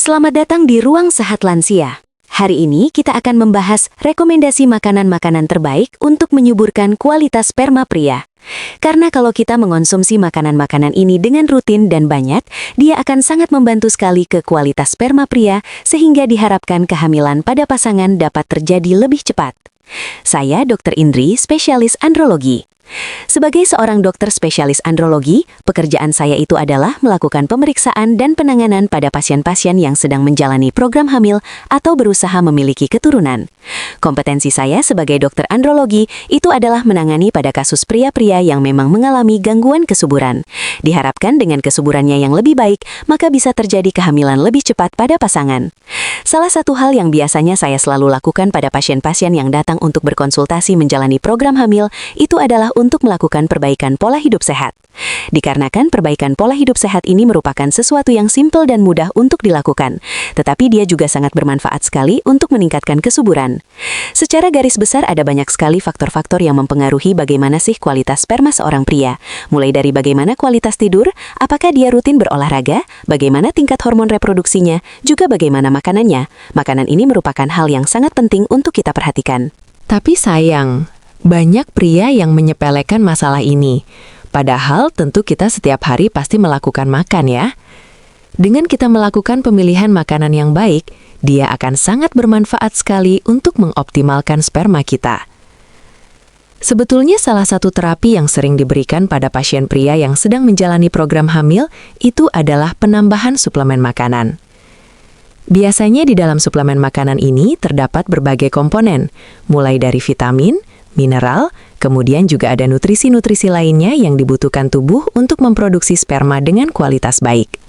Selamat datang di Ruang Sehat Lansia. Hari ini kita akan membahas rekomendasi makanan-makanan terbaik untuk menyuburkan kualitas sperma pria. Karena kalau kita mengonsumsi makanan-makanan ini dengan rutin dan banyak, dia akan sangat membantu sekali ke kualitas sperma pria sehingga diharapkan kehamilan pada pasangan dapat terjadi lebih cepat. Saya Dr. Indri, spesialis andrologi. Sebagai seorang dokter spesialis andrologi, pekerjaan saya itu adalah melakukan pemeriksaan dan penanganan pada pasien-pasien yang sedang menjalani program hamil atau berusaha memiliki keturunan. Kompetensi saya sebagai dokter andrologi itu adalah menangani pada kasus pria-pria yang memang mengalami gangguan kesuburan. Diharapkan dengan kesuburannya yang lebih baik, maka bisa terjadi kehamilan lebih cepat pada pasangan. Salah satu hal yang biasanya saya selalu lakukan pada pasien-pasien yang datang untuk berkonsultasi menjalani program hamil, itu adalah untuk melakukan perbaikan pola hidup sehat. Dikarenakan perbaikan pola hidup sehat ini merupakan sesuatu yang simpel dan mudah untuk dilakukan, tetapi dia juga sangat bermanfaat sekali untuk meningkatkan kesuburan. Secara garis besar ada banyak sekali faktor-faktor yang mempengaruhi bagaimana sih kualitas sperma seorang pria, mulai dari bagaimana kualitas tidur, apakah dia rutin berolahraga, bagaimana tingkat hormon reproduksinya, juga bagaimana makanannya. Makanan ini merupakan hal yang sangat penting untuk kita perhatikan. Tapi sayang, banyak pria yang menyepelekan masalah ini. Padahal tentu kita setiap hari pasti melakukan makan ya. Dengan kita melakukan pemilihan makanan yang baik, dia akan sangat bermanfaat sekali untuk mengoptimalkan sperma kita. Sebetulnya salah satu terapi yang sering diberikan pada pasien pria yang sedang menjalani program hamil itu adalah penambahan suplemen makanan. Biasanya di dalam suplemen makanan ini terdapat berbagai komponen, mulai dari vitamin, mineral, kemudian juga ada nutrisi-nutrisi lainnya yang dibutuhkan tubuh untuk memproduksi sperma dengan kualitas baik.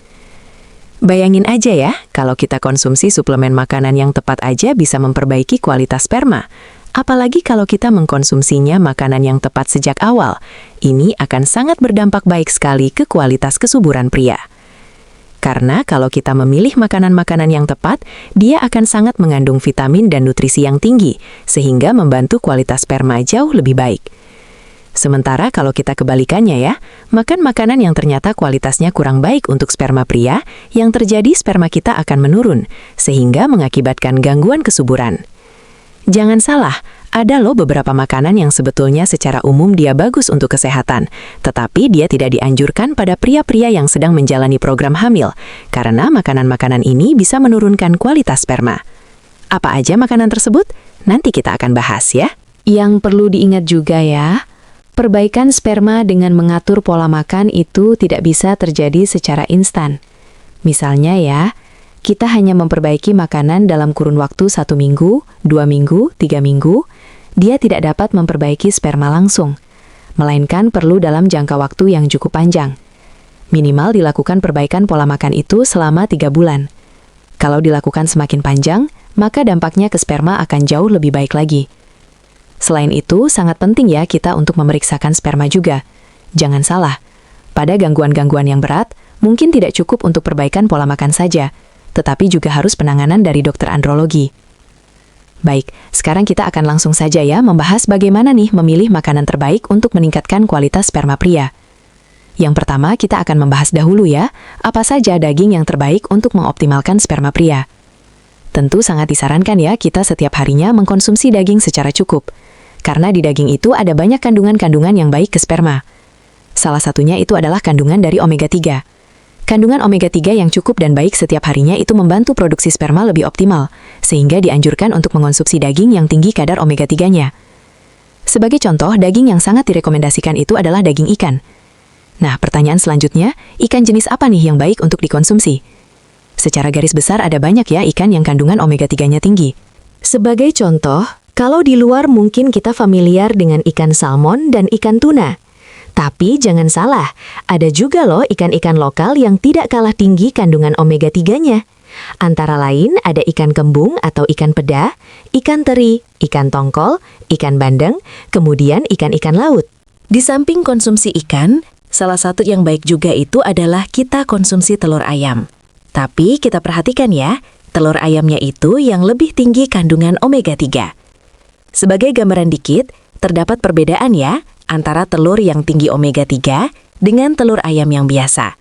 Bayangin aja ya, kalau kita konsumsi suplemen makanan yang tepat aja bisa memperbaiki kualitas sperma. Apalagi kalau kita mengkonsumsinya makanan yang tepat sejak awal, ini akan sangat berdampak baik sekali ke kualitas kesuburan pria. Karena kalau kita memilih makanan-makanan yang tepat, dia akan sangat mengandung vitamin dan nutrisi yang tinggi, sehingga membantu kualitas sperma jauh lebih baik. Sementara kalau kita kebalikannya ya, makan makanan yang ternyata kualitasnya kurang baik untuk sperma pria, yang terjadi sperma kita akan menurun, sehingga mengakibatkan gangguan kesuburan. Jangan salah, ada loh beberapa makanan yang sebetulnya secara umum dia bagus untuk kesehatan, tetapi dia tidak dianjurkan pada pria-pria yang sedang menjalani program hamil, karena makanan-makanan ini bisa menurunkan kualitas sperma. Apa aja makanan tersebut? Nanti kita akan bahas ya. Yang perlu diingat juga ya, perbaikan sperma dengan mengatur pola makan itu tidak bisa terjadi secara instan. Misalnya ya, kita hanya memperbaiki makanan dalam kurun waktu 1 minggu, 2 minggu, 3 minggu, dia tidak dapat memperbaiki sperma langsung, melainkan perlu dalam jangka waktu yang cukup panjang. Minimal dilakukan perbaikan pola makan itu selama 3 bulan. Kalau dilakukan semakin panjang, maka dampaknya ke sperma akan jauh lebih baik lagi. Selain itu, sangat penting ya kita untuk memeriksakan sperma juga. Jangan salah, pada gangguan-gangguan yang berat, mungkin tidak cukup untuk perbaikan pola makan saja, tetapi juga harus penanganan dari dokter andrologi. Baik, sekarang kita akan langsung saja ya membahas bagaimana nih memilih makanan terbaik untuk meningkatkan kualitas sperma pria. Yang pertama, kita akan membahas dahulu ya, apa saja daging yang terbaik untuk mengoptimalkan sperma pria. Tentu sangat disarankan ya kita setiap harinya mengkonsumsi daging secara cukup, karena di daging itu ada banyak kandungan-kandungan yang baik ke sperma. Salah satunya itu adalah kandungan dari omega 3. Kandungan omega 3 yang cukup dan baik setiap harinya itu membantu produksi sperma lebih optimal, sehingga dianjurkan untuk mengonsumsi daging yang tinggi kadar omega 3-nya. Sebagai contoh, daging yang sangat direkomendasikan itu adalah daging ikan. Nah, pertanyaan selanjutnya, ikan jenis apa nih yang baik untuk dikonsumsi? Secara garis besar ada banyak ya ikan yang kandungan omega 3-nya tinggi. Sebagai contoh, kalau di luar mungkin kita familiar dengan ikan salmon dan ikan tuna. Tapi jangan salah, ada juga loh ikan-ikan lokal yang tidak kalah tinggi kandungan omega 3-nya. Antara lain ada ikan kembung atau ikan peda, ikan teri, ikan tongkol, ikan bandeng, kemudian ikan-ikan laut. Di samping konsumsi ikan, salah satu yang baik juga itu adalah kita konsumsi telur ayam. Tapi kita perhatikan ya, telur ayamnya itu yang lebih tinggi kandungan omega 3. Sebagai gambaran dikit, terdapat perbedaan ya, antara telur yang tinggi omega 3 dengan telur ayam yang biasa.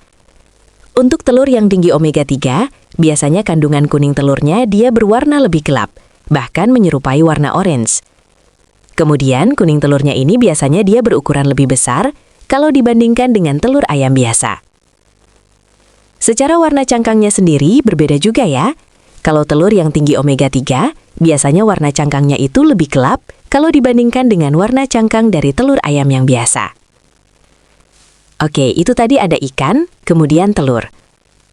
Untuk telur yang tinggi omega 3, biasanya kandungan kuning telurnya dia berwarna lebih gelap, bahkan menyerupai warna orange. Kemudian kuning telurnya ini biasanya dia berukuran lebih besar kalau dibandingkan dengan telur ayam biasa. Secara warna cangkangnya sendiri berbeda juga ya. Kalau telur yang tinggi omega 3, biasanya warna cangkangnya itu lebih gelap kalau dibandingkan dengan warna cangkang dari telur ayam yang biasa. Oke, itu tadi ada ikan, kemudian telur.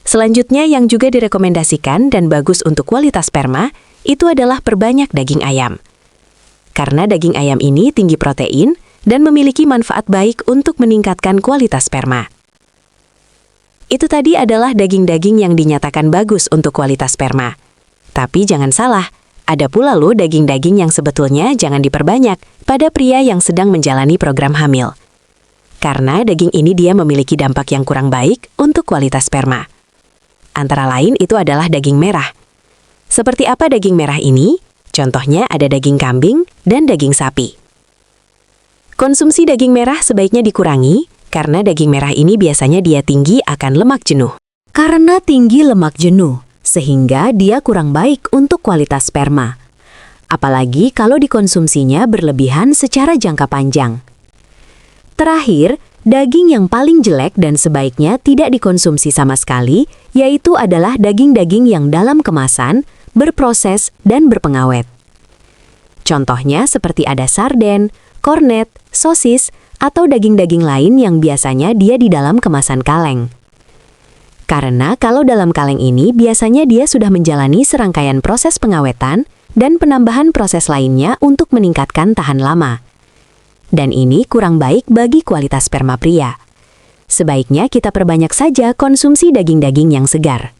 Selanjutnya yang juga direkomendasikan dan bagus untuk kualitas sperma, itu adalah perbanyak daging ayam. Karena daging ayam ini tinggi protein dan memiliki manfaat baik untuk meningkatkan kualitas sperma. Itu tadi adalah daging-daging yang dinyatakan bagus untuk kualitas sperma. Tapi jangan salah, ada pula loh daging-daging yang sebetulnya jangan diperbanyak pada pria yang sedang menjalani program hamil. Karena daging ini dia memiliki dampak yang kurang baik untuk kualitas sperma. Antara lain itu adalah daging merah. Seperti apa daging merah ini? Contohnya ada daging kambing dan daging sapi. Konsumsi daging merah sebaiknya dikurangi, karena daging merah ini biasanya dia tinggi akan lemak jenuh. Karena tinggi lemak jenuh, sehingga dia kurang baik untuk kualitas sperma. Apalagi kalau dikonsumsinya berlebihan secara jangka panjang. Terakhir, daging yang paling jelek dan sebaiknya tidak dikonsumsi sama sekali, yaitu adalah daging-daging yang dalam kemasan, berproses, dan berpengawet. Contohnya seperti ada sarden, kornet, sosis, atau daging-daging lain yang biasanya dia di dalam kemasan kaleng. Karena kalau dalam kaleng ini biasanya dia sudah menjalani serangkaian proses pengawetan dan penambahan proses lainnya untuk meningkatkan tahan lama. Dan ini kurang baik bagi kualitas sperma pria. Sebaiknya kita perbanyak saja konsumsi daging-daging yang segar.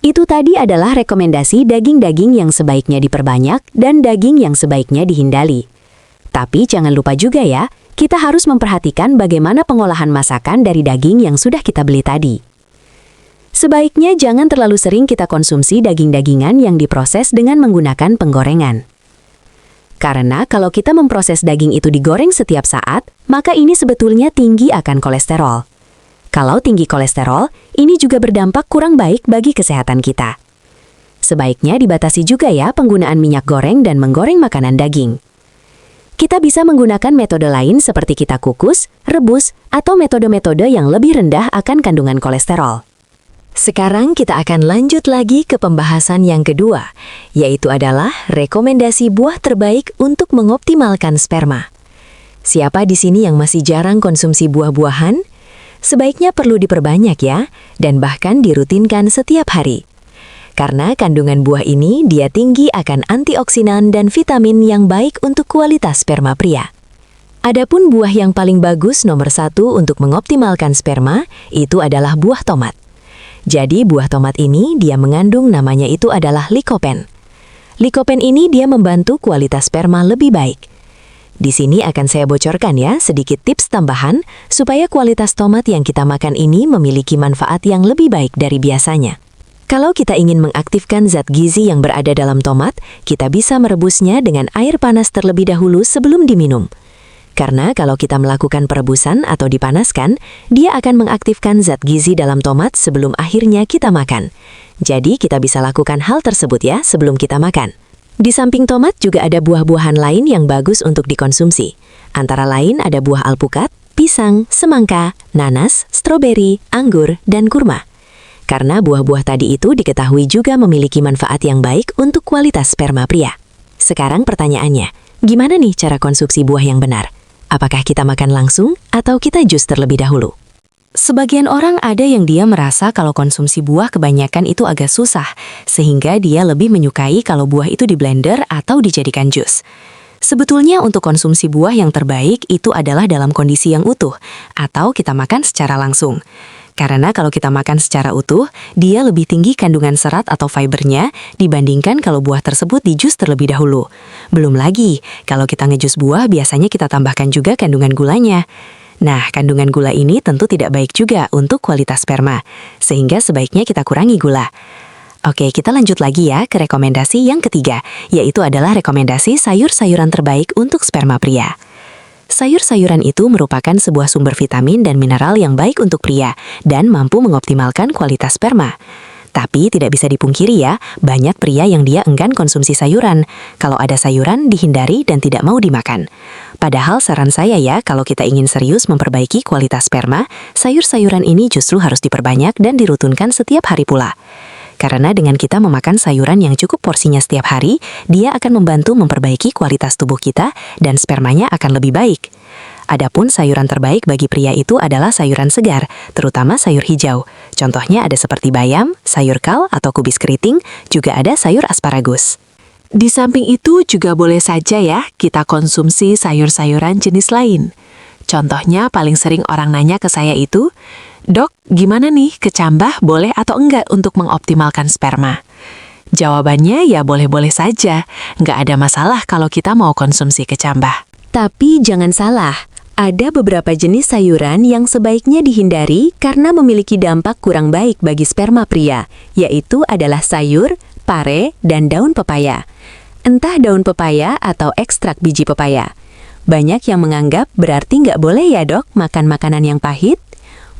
Itu tadi adalah rekomendasi daging-daging yang sebaiknya diperbanyak dan daging yang sebaiknya dihindari. Tapi jangan lupa juga ya, kita harus memperhatikan bagaimana pengolahan masakan dari daging yang sudah kita beli tadi. Sebaiknya jangan terlalu sering kita konsumsi daging-dagingan yang diproses dengan menggunakan penggorengan. Karena kalau kita memproses daging itu digoreng setiap saat, maka ini sebetulnya tinggi akan kolesterol. Kalau tinggi kolesterol, ini juga berdampak kurang baik bagi kesehatan kita. Sebaiknya dibatasi juga ya penggunaan minyak goreng dan menggoreng makanan daging. Kita bisa menggunakan metode lain seperti kita kukus, rebus, atau metode-metode yang lebih rendah akan kandungan kolesterol. Sekarang kita akan lanjut lagi ke pembahasan yang kedua, yaitu adalah rekomendasi buah terbaik untuk mengoptimalkan sperma. Siapa di sini yang masih jarang konsumsi buah-buahan? Sebaiknya perlu diperbanyak ya, dan bahkan dirutinkan setiap hari. Karena kandungan buah ini dia tinggi akan antioksidan dan vitamin yang baik untuk kualitas sperma pria. Adapun buah yang paling bagus nomor 1 untuk mengoptimalkan sperma, itu adalah buah tomat. Jadi buah tomat ini dia mengandung namanya itu adalah likopen. Likopen ini dia membantu kualitas sperma lebih baik. Di sini akan saya bocorkan ya sedikit tips tambahan supaya kualitas tomat yang kita makan ini memiliki manfaat yang lebih baik dari biasanya. Kalau kita ingin mengaktifkan zat gizi yang berada dalam tomat, kita bisa merebusnya dengan air panas terlebih dahulu sebelum diminum. Karena kalau kita melakukan perebusan atau dipanaskan, dia akan mengaktifkan zat gizi dalam tomat sebelum akhirnya kita makan. Jadi kita bisa lakukan hal tersebut ya sebelum kita makan. Di samping tomat juga ada buah-buahan lain yang bagus untuk dikonsumsi. Antara lain ada buah alpukat, pisang, semangka, nanas, stroberi, anggur, dan kurma. Karena buah-buah tadi itu diketahui juga memiliki manfaat yang baik untuk kualitas sperma pria. Sekarang pertanyaannya, gimana nih cara konsumsi buah yang benar? Apakah kita makan langsung atau kita jus terlebih dahulu? Sebagian orang ada yang dia merasa kalau konsumsi buah kebanyakan itu agak susah, sehingga dia lebih menyukai kalau buah itu di blender atau dijadikan jus. Sebetulnya untuk konsumsi buah yang terbaik itu adalah dalam kondisi yang utuh, atau kita makan secara langsung. Karena kalau kita makan secara utuh, dia lebih tinggi kandungan serat atau fibernya dibandingkan kalau buah tersebut di jus terlebih dahulu. Belum lagi, kalau kita ngejus buah biasanya kita tambahkan juga kandungan gulanya. Nah, kandungan gula ini tentu tidak baik juga untuk kualitas sperma, sehingga sebaiknya kita kurangi gula. Oke, kita lanjut lagi ya ke rekomendasi yang ketiga, yaitu adalah rekomendasi sayur-sayuran terbaik untuk sperma pria. sayur-sayuran itu merupakan sebuah sumber vitamin dan mineral yang baik untuk pria dan mampu mengoptimalkan kualitas sperma. Tapi tidak bisa dipungkiri ya, banyak pria yang dia enggan konsumsi sayuran. Kalau ada sayuran, dihindari dan tidak mau dimakan. Padahal saran saya ya, kalau kita ingin serius memperbaiki kualitas sperma, sayur-sayuran ini justru harus diperbanyak dan dirutinkan setiap hari pula. Karena dengan kita memakan sayuran yang cukup porsinya setiap hari, dia akan membantu memperbaiki kualitas tubuh kita dan spermanya akan lebih baik. Adapun sayuran terbaik bagi pria itu adalah sayuran segar, terutama sayur hijau. Contohnya ada seperti bayam, sayur kal atau kubis keriting, juga ada sayur asparagus. Di samping itu juga boleh saja ya kita konsumsi sayur-sayuran jenis lain. Contohnya paling sering orang nanya ke saya itu, "Dok, gimana nih kecambah boleh atau enggak untuk mengoptimalkan sperma?" Jawabannya ya boleh-boleh saja, nggak ada masalah kalau kita mau konsumsi kecambah. Tapi jangan salah, ada beberapa jenis sayuran yang sebaiknya dihindari karena memiliki dampak kurang baik bagi sperma pria, yaitu adalah sayur, pare, dan daun pepaya. Entah daun pepaya atau ekstrak biji pepaya. Banyak yang menganggap berarti nggak boleh ya dok makan makanan yang pahit?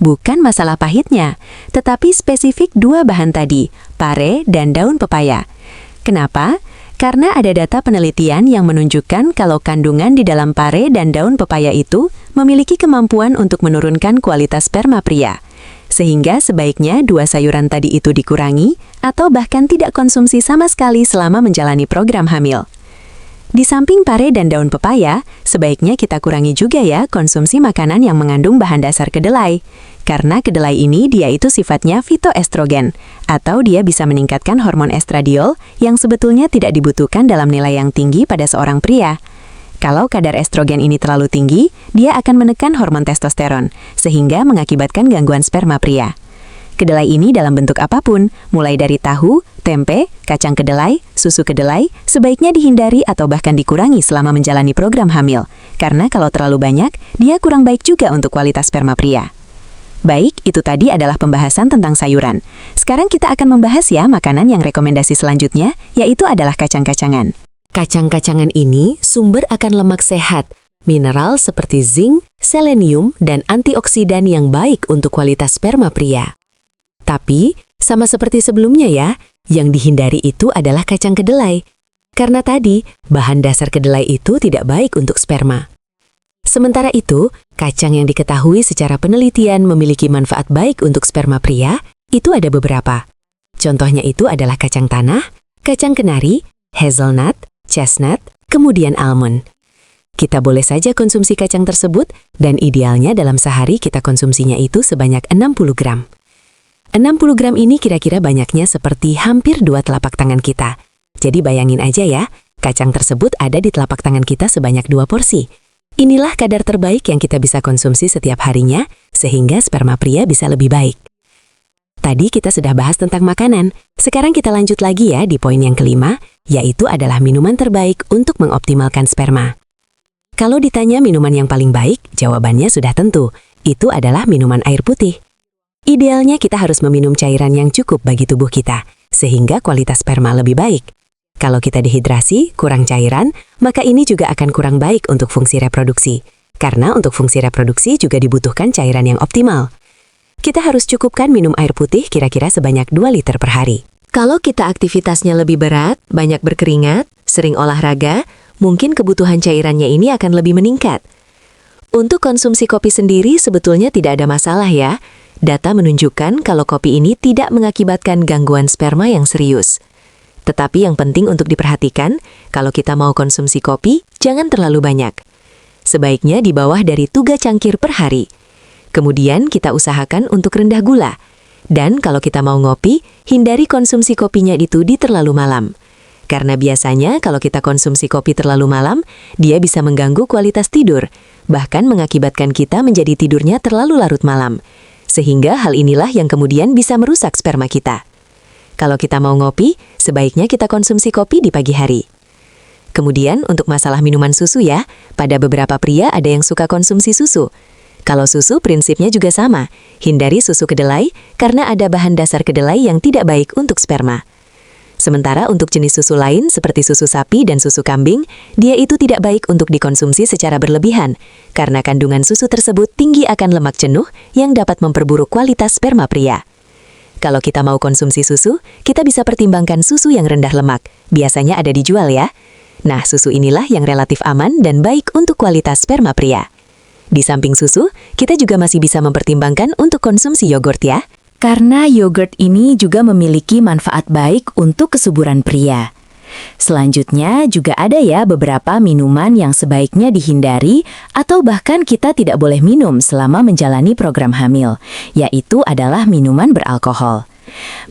Bukan masalah pahitnya, tetapi spesifik dua bahan tadi, pare dan daun pepaya. Kenapa? Karena ada data penelitian yang menunjukkan kalau kandungan di dalam pare dan daun pepaya itu memiliki kemampuan untuk menurunkan kualitas sperma pria. Sehingga sebaiknya dua sayuran tadi itu dikurangi atau bahkan tidak konsumsi sama sekali selama menjalani program hamil. Di samping pare dan daun pepaya, sebaiknya kita kurangi juga ya konsumsi makanan yang mengandung bahan dasar kedelai. Karena kedelai ini dia itu sifatnya fitoestrogen, atau dia bisa meningkatkan hormon estradiol yang sebetulnya tidak dibutuhkan dalam nilai yang tinggi pada seorang pria. Kalau kadar estrogen ini terlalu tinggi, dia akan menekan hormon testosteron, sehingga mengakibatkan gangguan sperma pria. Kedelai ini dalam bentuk apapun, mulai dari tahu, tempe, kacang kedelai, susu kedelai, sebaiknya dihindari atau bahkan dikurangi selama menjalani program hamil. Karena kalau terlalu banyak, dia kurang baik juga untuk kualitas sperma pria. Baik, itu tadi adalah pembahasan tentang sayuran. Sekarang kita akan membahas ya makanan yang rekomendasi selanjutnya, yaitu adalah kacang-kacangan. Kacang-kacangan ini sumber akan lemak sehat, mineral seperti zinc, selenium, dan antioksidan yang baik untuk kualitas sperma pria. Tapi, sama seperti sebelumnya ya, yang dihindari itu adalah kacang kedelai. Karena tadi, bahan dasar kedelai itu tidak baik untuk sperma. Sementara itu, kacang yang diketahui secara penelitian memiliki manfaat baik untuk sperma pria, itu ada beberapa. Contohnya itu adalah kacang tanah, kacang kenari, hazelnut, chestnut, kemudian almond. Kita boleh saja konsumsi kacang tersebut, dan idealnya dalam sehari kita konsumsinya itu sebanyak 60 gram. 60 gram ini kira-kira banyaknya seperti hampir 2 telapak tangan kita. Jadi bayangin aja ya, kacang tersebut ada di telapak tangan kita sebanyak 2 porsi. Inilah kadar terbaik yang kita bisa konsumsi setiap harinya, sehingga sperma pria bisa lebih baik. Tadi kita sudah bahas tentang makanan, sekarang kita lanjut lagi ya di poin yang kelima, yaitu adalah minuman terbaik untuk mengoptimalkan sperma. Kalau ditanya minuman yang paling baik, jawabannya sudah tentu, itu adalah minuman air putih. Idealnya kita harus meminum cairan yang cukup bagi tubuh kita, sehingga kualitas sperma lebih baik. Kalau kita dehidrasi, kurang cairan, maka ini juga akan kurang baik untuk fungsi reproduksi. Karena untuk fungsi reproduksi juga dibutuhkan cairan yang optimal. Kita harus cukupkan minum air putih kira-kira sebanyak 2 liter per hari. Kalau kita aktivitasnya lebih berat, banyak berkeringat, sering olahraga, mungkin kebutuhan cairannya ini akan lebih meningkat. Untuk konsumsi kopi sendiri sebetulnya tidak ada masalah ya. Data menunjukkan kalau kopi ini tidak mengakibatkan gangguan sperma yang serius. Tetapi yang penting untuk diperhatikan, kalau kita mau konsumsi kopi, jangan terlalu banyak. Sebaiknya di bawah dari 3 cangkir per hari. Kemudian kita usahakan untuk rendah gula. Dan kalau kita mau ngopi, hindari konsumsi kopinya itu di terlalu malam. Karena biasanya kalau kita konsumsi kopi terlalu malam, dia bisa mengganggu kualitas tidur, bahkan mengakibatkan kita menjadi tidurnya terlalu larut malam. Sehingga hal inilah yang kemudian bisa merusak sperma kita. Kalau kita mau ngopi, sebaiknya kita konsumsi kopi di pagi hari. Kemudian untuk masalah minuman susu ya, pada beberapa pria ada yang suka konsumsi susu. Kalau susu prinsipnya juga sama, hindari susu kedelai karena ada bahan dasar kedelai yang tidak baik untuk sperma. Sementara untuk jenis susu lain seperti susu sapi dan susu kambing, dia itu tidak baik untuk dikonsumsi secara berlebihan, karena kandungan susu tersebut tinggi akan lemak jenuh yang dapat memperburuk kualitas sperma pria. Kalau kita mau konsumsi susu, kita bisa pertimbangkan susu yang rendah lemak, biasanya ada dijual ya. Nah, susu inilah yang relatif aman dan baik untuk kualitas sperma pria. Di samping susu, kita juga masih bisa mempertimbangkan untuk konsumsi yogurt ya. Karena yogurt ini juga memiliki manfaat baik untuk kesuburan pria. Selanjutnya juga ada ya beberapa minuman yang sebaiknya dihindari atau bahkan kita tidak boleh minum selama menjalani program hamil, yaitu adalah minuman beralkohol.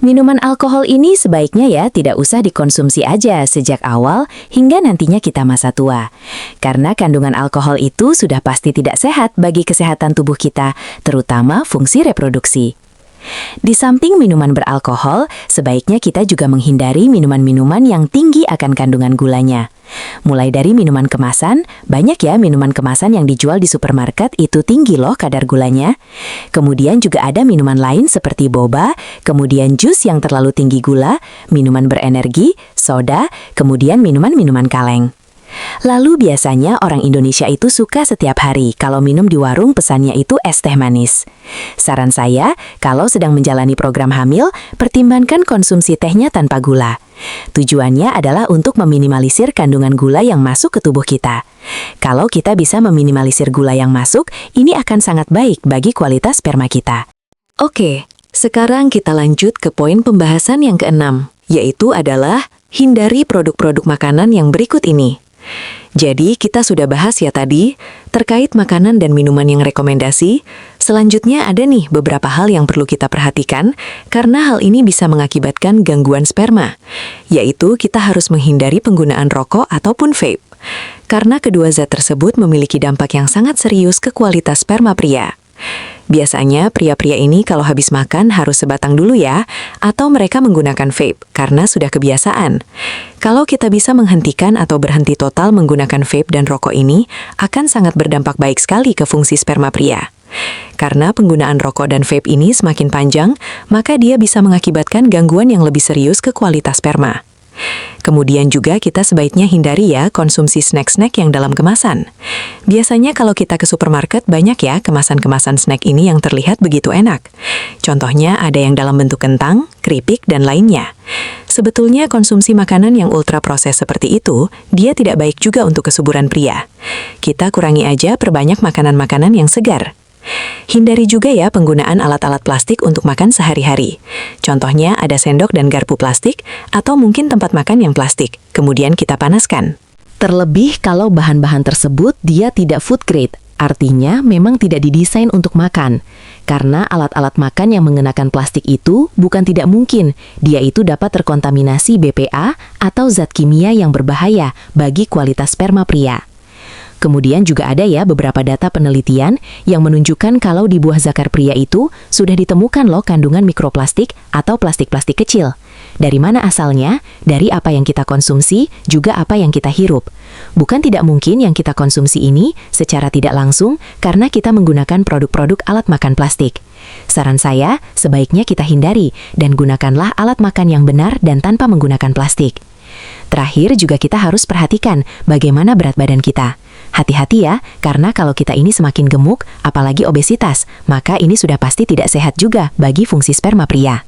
Minuman alkohol ini sebaiknya ya tidak usah dikonsumsi aja sejak awal hingga nantinya kita masa tua. Karena kandungan alkohol itu sudah pasti tidak sehat bagi kesehatan tubuh kita, terutama fungsi reproduksi. Di samping minuman beralkohol, sebaiknya kita juga menghindari minuman-minuman yang tinggi akan kandungan gulanya. Mulai dari minuman kemasan, banyak ya minuman kemasan yang dijual di supermarket itu tinggi loh kadar gulanya. Kemudian juga ada minuman lain seperti boba, kemudian jus yang terlalu tinggi gula, minuman berenergi, soda, kemudian minuman-minuman kaleng. Lalu biasanya orang Indonesia itu suka setiap hari kalau minum di warung pesannya itu es teh manis. Saran saya, kalau sedang menjalani program hamil, pertimbangkan konsumsi tehnya tanpa gula. Tujuannya adalah untuk meminimalisir kandungan gula yang masuk ke tubuh kita. Kalau kita bisa meminimalisir gula yang masuk, ini akan sangat baik bagi kualitas sperma kita. Oke, sekarang kita lanjut ke poin pembahasan yang keenam, yaitu adalah hindari produk-produk makanan yang berikut ini. Jadi kita sudah bahas ya tadi, terkait makanan dan minuman yang rekomendasi. Selanjutnya ada nih beberapa hal yang perlu kita perhatikan, karena hal ini bisa mengakibatkan gangguan sperma, yaitu kita harus menghindari penggunaan rokok ataupun vape. Karena kedua zat tersebut memiliki dampak yang sangat serius ke kualitas sperma pria. Biasanya pria-pria ini kalau habis makan harus sebatang dulu ya, atau mereka menggunakan vape karena sudah kebiasaan. Kalau kita bisa menghentikan atau berhenti total menggunakan vape dan rokok ini, akan sangat berdampak baik sekali ke fungsi sperma pria. Karena penggunaan rokok dan vape ini semakin panjang, maka dia bisa mengakibatkan gangguan yang lebih serius ke kualitas sperma. Kemudian juga kita sebaiknya hindari ya konsumsi snack-snack yang dalam kemasan. Biasanya kalau kita ke supermarket banyak ya kemasan-kemasan snack ini yang terlihat begitu enak. Contohnya ada yang dalam bentuk kentang, keripik, dan lainnya. Sebetulnya konsumsi makanan yang ultra proses seperti itu, dia tidak baik juga untuk kesuburan pria. Kita kurangi aja perbanyak makanan-makanan yang segar. Hindari juga ya penggunaan alat-alat plastik untuk makan sehari-hari. Contohnya ada sendok dan garpu plastik, atau mungkin tempat makan yang plastik, kemudian kita panaskan. Terlebih kalau bahan-bahan tersebut dia tidak food grade, artinya memang tidak didesain untuk makan. Karena alat-alat makan yang mengenakan plastik itu bukan tidak mungkin, dia itu dapat terkontaminasi BPA atau zat kimia yang berbahaya bagi kualitas sperma pria. Kemudian juga ada ya beberapa data penelitian yang menunjukkan kalau di buah zakar pria itu sudah ditemukan loh kandungan mikroplastik atau plastik-plastik kecil. Dari mana asalnya? Dari apa yang kita konsumsi, juga apa yang kita hirup. Bukan tidak mungkin yang kita konsumsi ini secara tidak langsung karena kita menggunakan produk-produk alat makan plastik. Saran saya, sebaiknya kita hindari dan gunakanlah alat makan yang benar dan tanpa menggunakan plastik. Terakhir juga kita harus perhatikan bagaimana berat badan kita. Hati-hati ya, karena kalau kita ini semakin gemuk, apalagi obesitas, maka ini sudah pasti tidak sehat juga bagi fungsi sperma pria.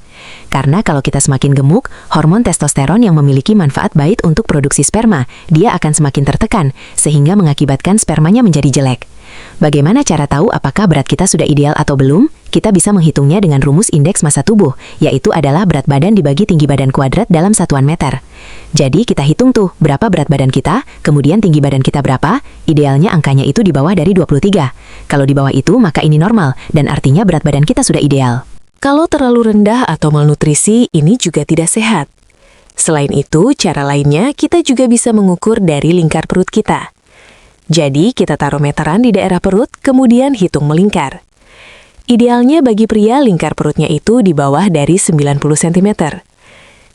Karena kalau kita semakin gemuk, hormon testosteron yang memiliki manfaat baik untuk produksi sperma, dia akan semakin tertekan, sehingga mengakibatkan spermanya menjadi jelek. Bagaimana cara tahu apakah berat kita sudah ideal atau belum? Kita bisa menghitungnya dengan rumus indeks massa tubuh, yaitu adalah berat badan dibagi tinggi badan kuadrat dalam satuan meter. Jadi kita hitung tuh berapa berat badan kita, kemudian tinggi badan kita berapa, idealnya angkanya itu di bawah dari 23. Kalau di bawah itu maka ini normal, dan artinya berat badan kita sudah ideal. Kalau terlalu rendah atau malnutrisi, ini juga tidak sehat. Selain itu, cara lainnya kita juga bisa mengukur dari lingkar perut kita. Jadi, kita taruh meteran di daerah perut, kemudian hitung melingkar. Idealnya bagi pria, lingkar perutnya itu di bawah dari 90 cm.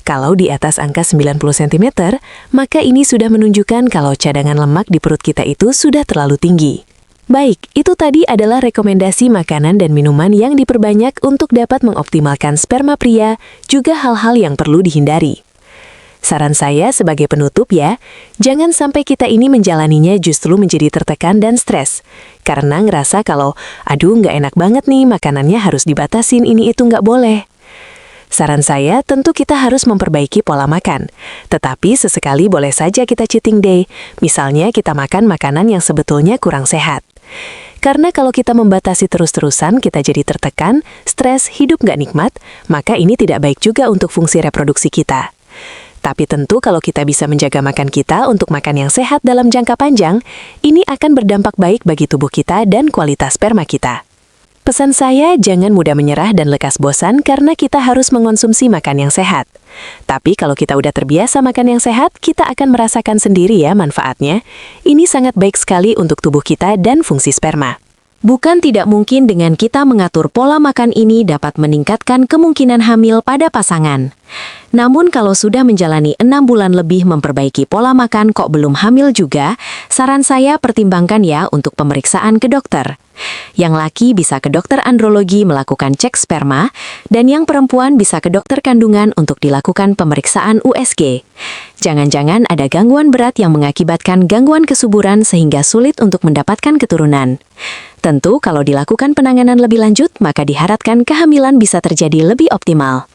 Kalau di atas angka 90 cm, maka ini sudah menunjukkan kalau cadangan lemak di perut kita itu sudah terlalu tinggi. Baik, itu tadi adalah rekomendasi makanan dan minuman yang diperbanyak untuk dapat mengoptimalkan sperma pria, juga hal-hal yang perlu dihindari. Saran saya sebagai penutup ya, jangan sampai kita ini menjalaninya justru menjadi tertekan dan stres. Karena ngerasa kalau, aduh nggak enak banget nih, makanannya harus dibatasin, ini itu nggak boleh. Saran saya, tentu kita harus memperbaiki pola makan. Tetapi sesekali boleh saja kita cheating day. Misalnya kita makan makanan yang sebetulnya kurang sehat. Karena kalau kita membatasi terus-terusan, kita jadi tertekan, stres, hidup nggak nikmat, maka ini tidak baik juga untuk fungsi reproduksi kita. Tapi tentu kalau kita bisa menjaga makan kita untuk makan yang sehat dalam jangka panjang, ini akan berdampak baik bagi tubuh kita dan kualitas sperma kita. Pesan saya, jangan mudah menyerah dan lekas bosan karena kita harus mengonsumsi makan yang sehat. Tapi kalau kita udah terbiasa makan yang sehat, kita akan merasakan sendiri ya manfaatnya. Ini sangat baik sekali untuk tubuh kita dan fungsi sperma. Bukan tidak mungkin dengan kita mengatur pola makan ini dapat meningkatkan kemungkinan hamil pada pasangan. Namun kalau sudah menjalani 6 bulan lebih memperbaiki pola makan kok belum hamil juga, saran saya pertimbangkan ya untuk pemeriksaan ke dokter. Yang laki bisa ke dokter andrologi melakukan cek sperma, dan yang perempuan bisa ke dokter kandungan untuk dilakukan pemeriksaan USG. Jangan-jangan ada gangguan berat yang mengakibatkan gangguan kesuburan sehingga sulit untuk mendapatkan keturunan. Tentu kalau dilakukan penanganan lebih lanjut, maka diharapkan kehamilan bisa terjadi lebih optimal.